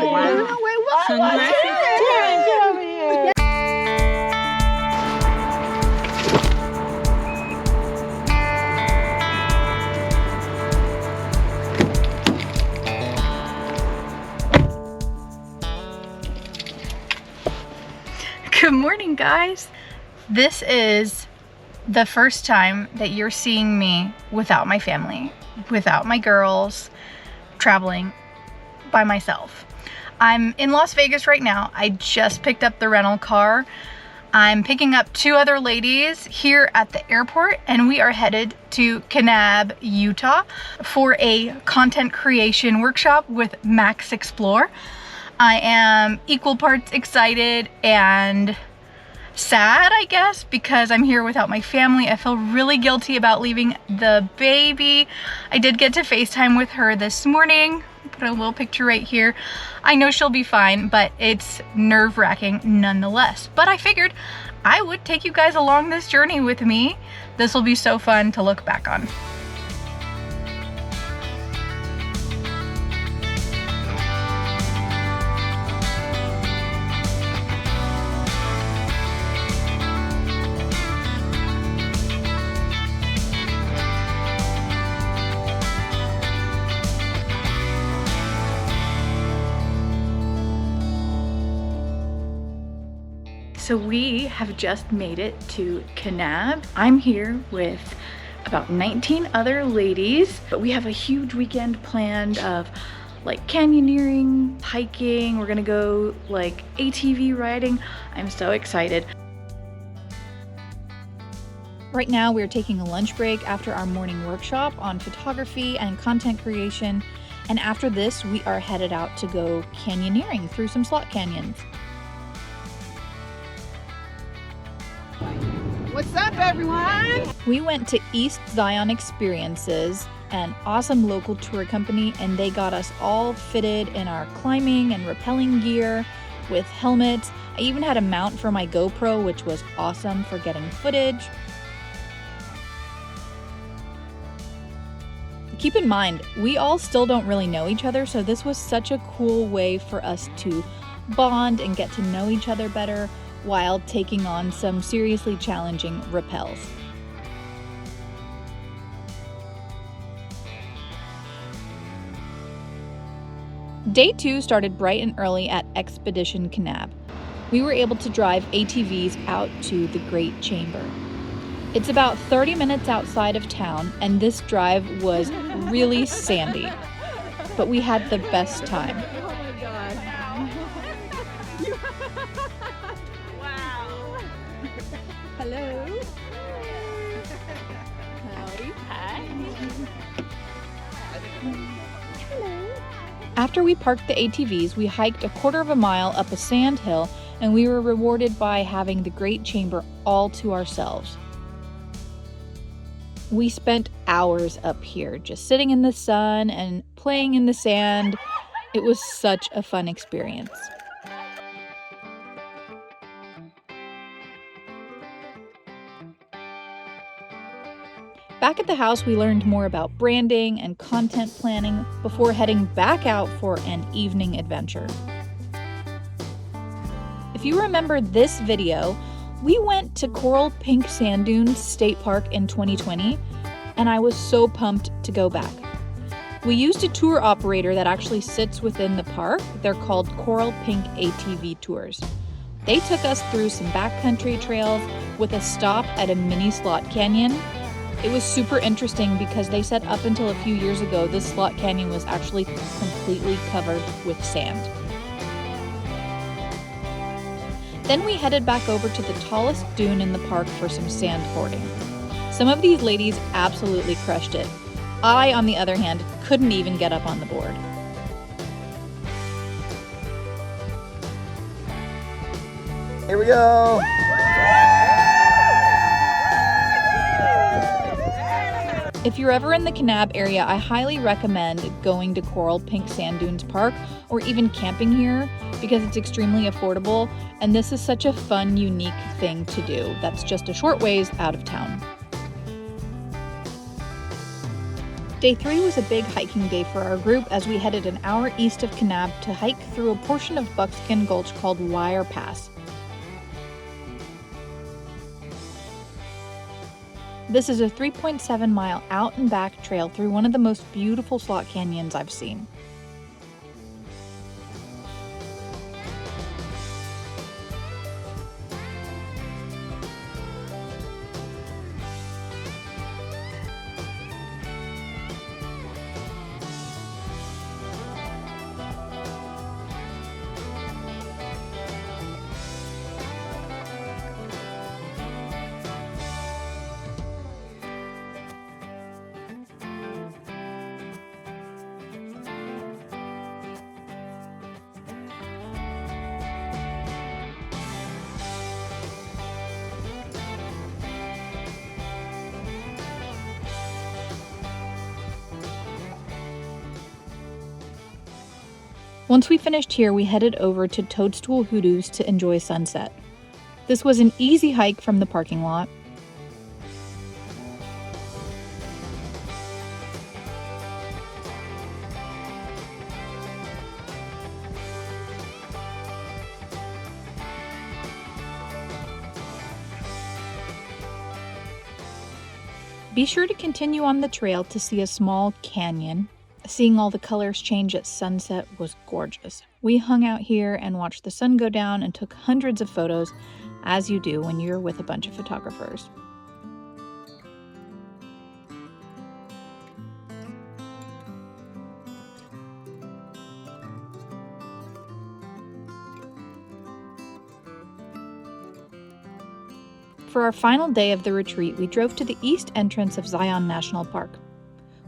No, wait, what? Get over here. Good morning, guys. This is the first time that you're seeing me without my family, without my girls, traveling by myself. I'm in Las Vegas right now. I just picked up the rental car. I'm picking up two other ladies here at the airport, and we are headed to Kanab, Utah for a content creation workshop with Max Explore. I am equal parts excited and sad, I guess, because I'm here without my family. I feel really guilty about leaving the baby. I did get to FaceTime with her this morning. Put a little picture right here. I know she'll be fine, but it's nerve-wracking nonetheless. But I figured I would take you guys along this journey with me. This will be so fun to look back on. So we have just made it to Kanab. I'm here with about 19 other ladies, but we have a huge weekend planned of like canyoneering, hiking. We're gonna go like ATV riding. I'm so excited. Right now we're taking a lunch break after our morning workshop on photography and content creation. And after this, we are headed out to go canyoneering through some slot canyons. What's up, everyone? We went to East Zion Experiences, an awesome local tour company, and they got us all fitted in our climbing and rappelling gear with helmets. I even had a mount for my GoPro, which was awesome for getting footage. Keep in mind, we all still don't really know each other, so this was such a cool way for us to bond and get to know each other better while taking on some seriously challenging rappels. Day 2 started bright and early at Expedition Kanab. We were able to drive ATVs out to the Great Chamber. It's about 30 minutes outside of town, and this drive was really sandy, but we had the best time. Oh my God. Wow. Hello. Howdy. Hi. Hello. After we parked the ATVs, we hiked a quarter of a mile up a sand hill, and we were rewarded by having the Great Chamber all to ourselves. We spent hours up here just sitting in the sun and playing in the sand. It was such a fun experience. Back at the house, we learned more about branding and content planning before heading back out for an evening adventure. If you remember this video, we went to Coral Pink Sand Dunes State Park in 2020, and I was so pumped to go back. We used a tour operator that actually sits within the park. They're called Coral Pink ATV Tours. They took us through some backcountry trails with a stop at a mini slot canyon. It was super interesting because they said up until a few years ago, this slot canyon was actually completely covered with sand. Then we headed back over to the tallest dune in the park for some sandboarding. Some of these ladies absolutely crushed it. I, on the other hand, couldn't even get up on the board. Here we go! If you're ever in the Kanab area, I highly recommend going to Coral Pink Sand Dunes Park or even camping here because it's extremely affordable, and this is such a fun, unique thing to do that's just a short ways out of town. Day 3 was a big hiking day for our group as we headed an hour east of Kanab to hike through a portion of Buckskin Gulch called Wire Pass. This is a 3.7 mile out and back trail through one of the most beautiful slot canyons I've seen. Once we finished here, we headed over to Toadstool Hoodos to enjoy sunset. This was an easy hike from the parking lot. Be sure to continue on the trail to see a small canyon. Seeing all the colors change at sunset was gorgeous. We hung out here and watched the sun go down and took hundreds of photos, as you do when you're with a bunch of photographers. For our final day of the retreat, we drove to the east entrance of Zion National Park.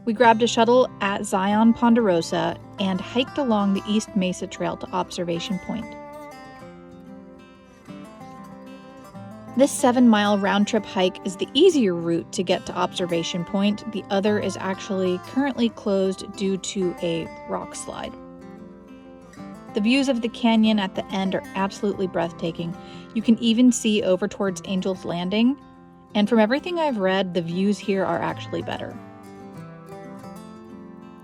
We grabbed a shuttle at Zion Ponderosa and hiked along the East Mesa Trail to Observation Point. This 7-mile round-trip hike is the easier route to get to Observation Point. The other is actually currently closed due to a rock slide. The views of the canyon at the end are absolutely breathtaking. You can even see over towards Angel's Landing, and from everything I've read, the views here are actually better.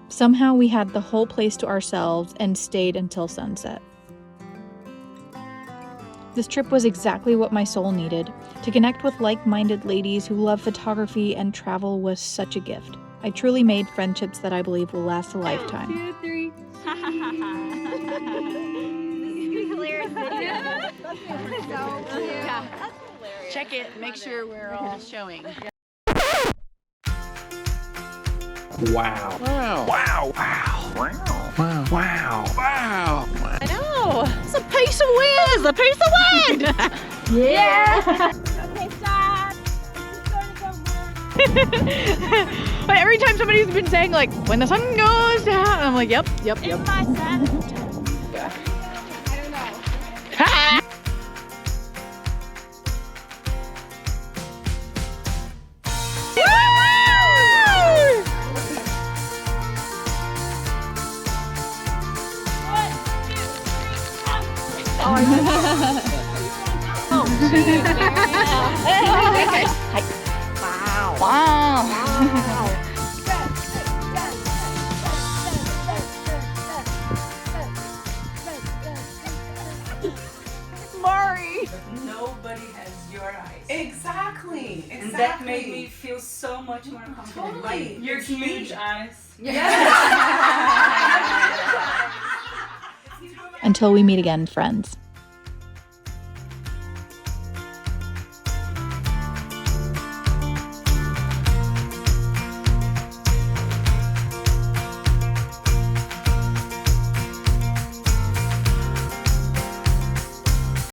Somehow we had the whole place to ourselves and stayed until sunset. This trip was exactly what my soul needed. To connect with like-minded ladies who love photography and travel was such a gift. I truly made friendships that I believe will last a lifetime. 2, 3. Check it, make sure we're all showing. Wow. Wow. Wow. Wow. Wow. Wow. Wow. Wow. I know, it's a piece of wind, it's a piece of wind! Yeah! Okay, stop! But every time somebody's been saying like, when the sun goes down, I'm like, yep. In my set. I don't know. Nobody has your eyes. Exactly. And that made me feel so much more comfortable. Totally. Like, your huge eyes. Until we meet again, friends.